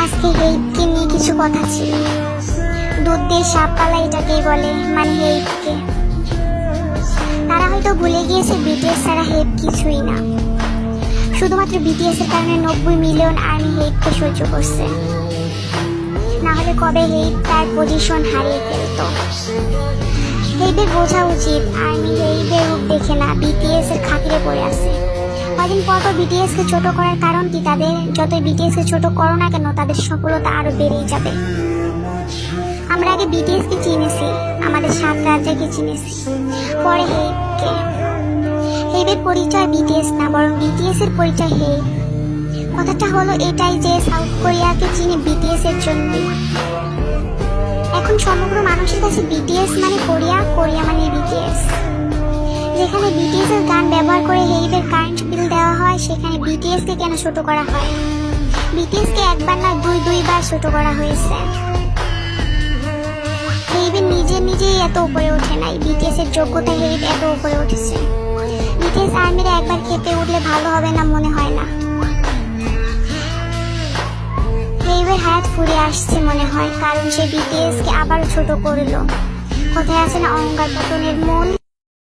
আজকে হেইটকে নিয়ে কিছু কথা ছিল। দুধ দিয়ে সাপ পালা এটাকেই বলে, মানে হেইটকে। তারা হয়তো ভুলে গিয়েছে বিটিএস ছাড়া হেইট কিছুই না। শুধুমাত্র বিটিএস এর কারণে 90 মিলিয়ন আর্মি হেইটকে সহ্য করছে, না হলে কবে হেইট তার পজিশন হারিয়ে ফেলতো। হেইটের বোঝা উচিত আর্মি হেইটের রূপ দেখে না, বিটিএস এর খাতিরে পড়ে আছে। কদিন পর বিটিএস কে ছোট করার কারণ কি? তাদের যতই বিটিএস কে ছোট করো না কেন, তাদের সফলতা আরো বেড়েই যাবে। আমরা আগে বিটিএস কে চিনেছি, আমাদের 7 রাজ্যকে চিনেছি, পরে হেইটকে। হেইটের পরিচয় বিটিএস না, বরং বিটিএস এর পরিচয় হেইট। কথাটা হলো এটাই যে সাউথ কোরিয়াকে চিনে বিটিএস এর জন্য। এখন সমগ্র মানুষের কাছে বিটিএস মানে কোরিয়া, কোরিয়া মানে বিটিএস। যেখানে বিটিএস এর গান ব্যবহার করে হেইটের কারেন্ট বিল দেওয়া হয়, সেখানে বিটিএস কে কেন ছোট করা হয়? বিটিএস কে একবার না দুইবার ছোট করা হয়েছে। হেইট নিজেই এত উপরে ওঠে নাই, বিটিএস এর যোগ্যতা হেইট এত উপরে উঠেছে। বিটিএস আর্মিরা একবার খেপে উঠলে ভালো হবে না মনে হয় না। হেইটের হায়াত ফুরিয়ে আসছে মনে হয়, কারণ সে বিটিএস কে আবার ছোট করলো। কোথায় আছে না অহংকার পতনের মূল।